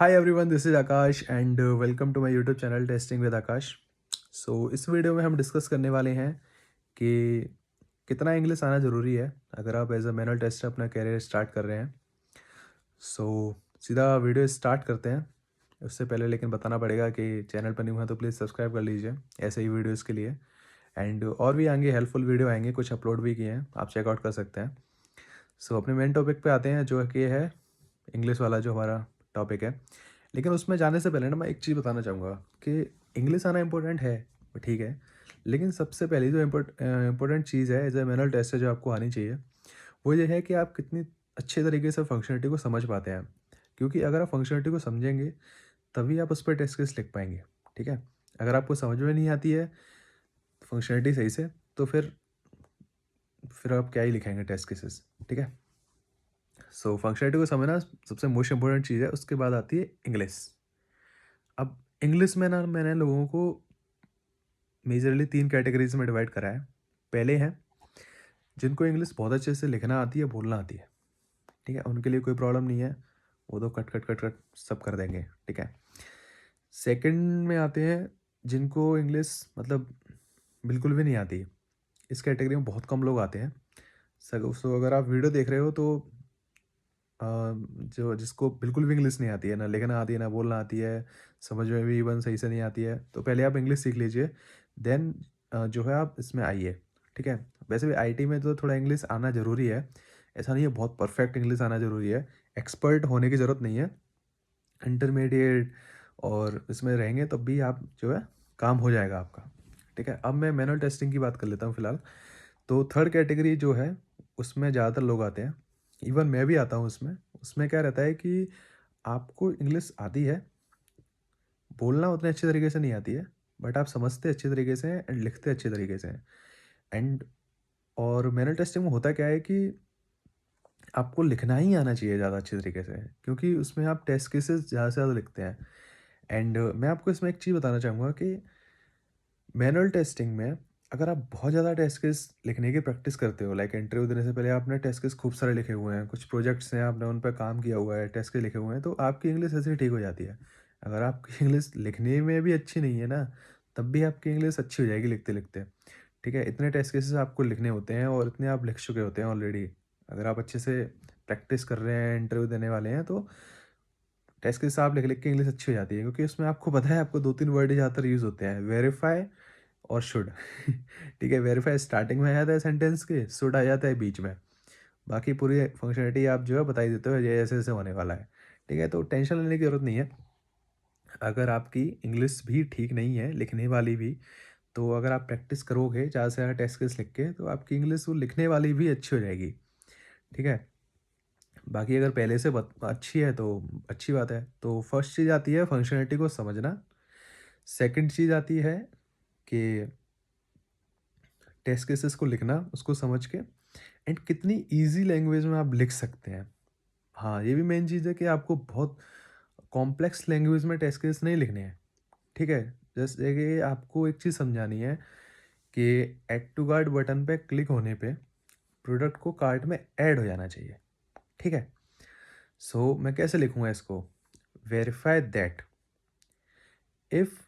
Hi everyone, this is Akash and welcome to my YouTube channel testing with Akash. इस video में हम discuss करने वाले हैं कि कितना इंग्लिश आना ज़रूरी है अगर आप एज अ मैनुअल टेस्टर अपना करियर स्टार्ट कर रहे हैं। सीधा वीडियो स्टार्ट करते हैं। उससे पहले लेकिन बताना पड़ेगा कि चैनल पर न्यू है तो प्लीज़ सब्सक्राइब कर लीजिए ऐसे ही वीडियोज़ के लिए। एंड और भी आएंगे, हेल्पफुल वीडियो आएंगे, कुछ अपलोड भी किए हैं, आप चेकआउट कर सकते हैं। अपने मेन टॉपिक पे आते हैं जो कि है इंग्लिश वाला जो हमारा टॉपिक है। लेकिन उसमें जाने से पहले ना मैं एक चीज़ बताना चाहूँगा कि इंग्लिश आना इम्पोर्टेंट है, वो ठीक है। लेकिन सबसे पहली जो इम्पोर्टेंट चीज़ है एज ए मैनुअल टेस्ट है जो आपको आनी चाहिए, वो ये है कि आप कितनी अच्छे तरीके से फंक्शनलिटी को समझ पाते हैं। क्योंकि अगर आप फंक्शनलिटी को समझेंगे तभी आप उस पर टेस्ट केस लिख पाएंगे। ठीक है, अगर आपको समझ में नहीं आती है फंक्शनलिटी सही से तो फिर आप क्या ही लिखेंगे टेस्ट केसेस। ठीक है, फंक्शनलिटी को समझना सबसे मोस्ट इम्पोर्टेंट चीज़ है। उसके बाद आती है इंग्लिश। अब इंग्लिश में ना मैंने लोगों को मेजरली 3 कैटेगरीज़ में डिवाइड करा है। पहले हैं जिनको इंग्लिश बहुत अच्छे से लिखना आती है, बोलना आती है। ठीक है, उनके लिए कोई प्रॉब्लम नहीं है, वो तो कट, कट, कट, कट सब कर देंगे। ठीक है। सेकंड में आते हैं जिनको इंग्लिश मतलब बिल्कुल भी नहीं आती। इस कैटेगरी में बहुत कम लोग आते हैं। अगर आप वीडियो देख रहे हो तो अ, जो जिसको बिल्कुल भी इंग्लिश नहीं आती है, ना लिखना आती है, ना बोलना आती है, समझ में भी इवन सही से नहीं आती है, तो पहले आप इंग्लिश सीख लीजिए। देन जो है आप इसमें आइए। ठीक है, वैसे भी आईटी में तो थोड़ा इंग्लिश आना ज़रूरी है। ऐसा नहीं है बहुत परफेक्ट इंग्लिश आना ज़रूरी है, एक्सपर्ट होने की ज़रूरत नहीं है। इंटरमीडिएट और इसमें रहेंगे तब भी आप जो है काम हो जाएगा आपका। ठीक है, अब मैं मैनुअल टेस्टिंग की बात कर लेता हूँ फिलहाल। तो थर्ड कैटेगरी जो है उसमें ज़्यादातर लोग आते हैं, इवन मैं भी आता हूँ उसमें। उसमें क्या रहता है कि आपको इंग्लिश आती है, बोलना उतने अच्छे तरीके से नहीं आती है, बट आप समझते अच्छे तरीके से हैं एंड लिखते अच्छे तरीके से हैं। एंड और मैनुअल टेस्टिंग में होता क्या है कि आपको लिखना ही आना चाहिए ज़्यादा अच्छे तरीके से, क्योंकि उसमें आप टेस्ट केसेस ज़्यादा से ज़्यादा लिखते हैं। एंड मैं आपको इसमें एक चीज़ बताना चाहूँगा कि मैनुअल टेस्टिंग में अगर आप बहुत ज़्यादा टेस्ट केस लिखने की प्रैक्टिस करते हो, लाइक इंटरव्यू देने से पहले आपने टेस्ट केस खूब सारे लिखे हुए हैं, कुछ प्रोजेक्ट्स हैं आपने उन पर काम किया हुआ है, टेस्ट केस लिखे हुए हैं, तो आपकी इंग्लिश ऐसे ही ठीक हो जाती है। अगर आपकी इंग्लिश लिखने में भी अच्छी नहीं है ना, तब भी आपकी इंग्लिश अच्छी हो जाएगी लिखते लिखते। ठीक है, इतने टेस्ट केसेस आपको लिखने होते हैं और इतने आप लिख चुके होते हैं ऑलरेडी। अगर आप अच्छे से प्रैक्टिस कर रहे हैं, इंटरव्यू देने वाले हैं, तो टेस्ट केस आप लिख लिख के इंग्लिश अच्छी हो जाती है। क्योंकि उसमें आपको पता है आपको 2-3 वर्ड ही ज़्यादातर यूज़ होते हैं, वेरीफाई और शुड। ठीक है, वेरीफाई स्टार्टिंग में आ जाता है सेंटेंस के, शुड आ जाता है बीच में। बाकी पूरी फंक्शनलिटी आप जो है बता ही देते हो, ये ऐसे-ऐसे होने वाला है। ठीक है, तो टेंशन लेने की ज़रूरत नहीं है। अगर आपकी इंग्लिश भी ठीक नहीं है, लिखने वाली भी, तो अगर आप प्रैक्टिस करोगे ज़्यादा से ज़्यादा टेस्ट केस लिख के, तो आपकी इंग्लिश वो लिखने वाली भी अच्छी हो जाएगी। ठीक है? बाकी अगर पहले से अच्छी है तो अच्छी बात है। तो फर्स्ट चीज़ आती है फंक्शनलिटी को समझना। सेकंड चीज़ आती है कि टेस्ट केसेस को लिखना, उसको समझ के, एंड कितनी ईज़ी लैंग्वेज में आप लिख सकते हैं। हाँ, ये भी मेन चीज़ है कि आपको बहुत कॉम्प्लेक्स लैंग्वेज में टेस्ट केस नहीं लिखने हैं। ठीक है? जैसे कि आपको एक चीज़ समझानी है कि ऐड टू कार्ट बटन पे क्लिक होने पे प्रोडक्ट को कार्ट में ऐड हो जाना चाहिए। ठीक है? मैं कैसे लिखूँगा इसको? Verify that if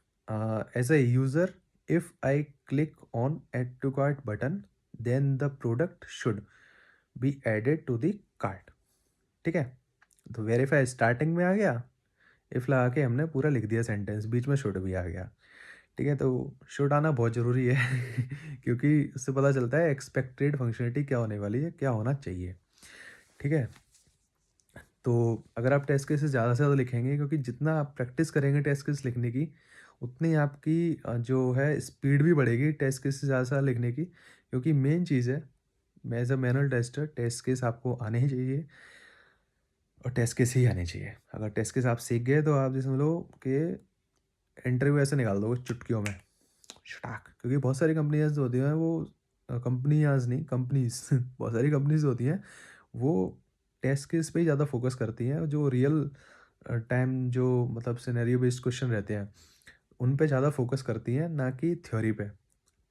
as a user, if I click on add to cart button, then the product should be added to the cart. ठीक है? तो वेरीफाई स्टार्टिंग में आ गया, इफ लगा के हमने पूरा लिख दिया सेंटेंस, बीच में शुड भी आ गया। ठीक है, तो शुड आना बहुत ज़रूरी है। क्योंकि उससे पता चलता है एक्सपेक्टेड फंक्शनलिटी क्या होने वाली है, क्या होना चाहिए। ठीक है, तो अगर आप टेस्ट केसेस ज़्यादा से ज़्यादा लिखेंगे, क्योंकि जितना आप प्रैक्टिस करेंगे टेस्ट केस लिखने की, उतनी आपकी जो है स्पीड भी बढ़ेगी टेस्ट केसेस ज़्यादा से ज़्यादा लिखने की। क्योंकि मेन चीज़ है, मैं as a manual tester, test case आपको आने ही चाहिए और टेस्ट केस ही आने चाहिए। अगर टेस्ट केस आप सीख गए तो आप जैसे समझ लो कि इंटरव्यू ऐसे निकाल दोगे चुटकियों में, शटाक। क्योंकि बहुत सारी कंपनीज़ होती हैं वो, कंपनीज़ नहीं, कंपनीज़ बहुत सारी कंपनीज़ होती हैं, वो टेस्ट केस पे ही ज़्यादा फोकस करती हैं। जो रियल टाइम जो मतलब सिनेरियो बेस्ड क्वेश्चन रहते हैं, उन पे ज़्यादा फोकस करती हैं, ना कि थ्योरी पे।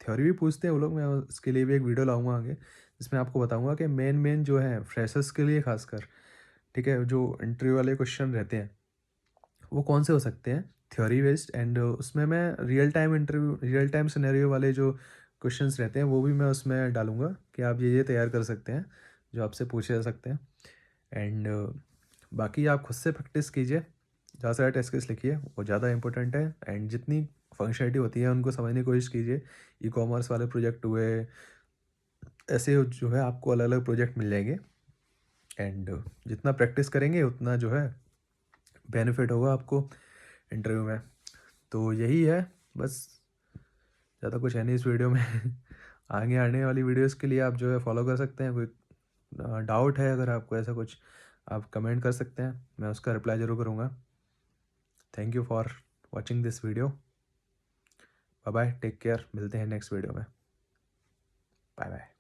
थ्योरी भी पूछते हैं वो लोग, मैं उसके लिए भी एक वीडियो लाऊँगा आगे, जिसमें आपको बताऊँगा कि मेन जो है फ्रेशर्स के लिए खासकर, ठीक है, जो इंटरव्यू वाले क्वेश्चन रहते हैं, वो कौन से हो सकते हैं, थ्योरी बेस्ड, एंड उसमें मैं रियल टाइम सिनेरियो वाले जो क्वेश्चंस रहते हैं वो भी मैं उसमें डालूँगा कि आप ये तैयार कर सकते हैं, जो आपसे पूछे जा सकते हैं। एंड बाकी आप खुद से प्रैक्टिस कीजिए, ज़्यादा सारे टेस्ट केस लिखिए, वो ज़्यादा इंपॉर्टेंट है। एंड जितनी फंक्शनलिटी होती है उनको समझने की कोशिश कीजिए। ई-कॉमर्स वाले प्रोजेक्ट हुए, ऐसे जो है आपको अलग-अलग प्रोजेक्ट मिल जाएँगे। एंड जितना प्रैक्टिस करेंगे उतना जो है बेनिफिट होगा आपको इंटरव्यू में। तो यही है बस, ज़्यादा कुछ है नहीं इस वीडियो में। आगे आने वाली वीडियोज़ के लिए आप जो है फॉलो कर सकते हैं। कोई डाउट है अगर आपको ऐसा कुछ, आप कमेंट कर सकते हैं, मैं उसका रिप्लाई ज़रूर करूँगा। Thank you for watching this video. Bye bye, take care, मिलते हैं नेक्स्ट वीडियो में। Bye bye.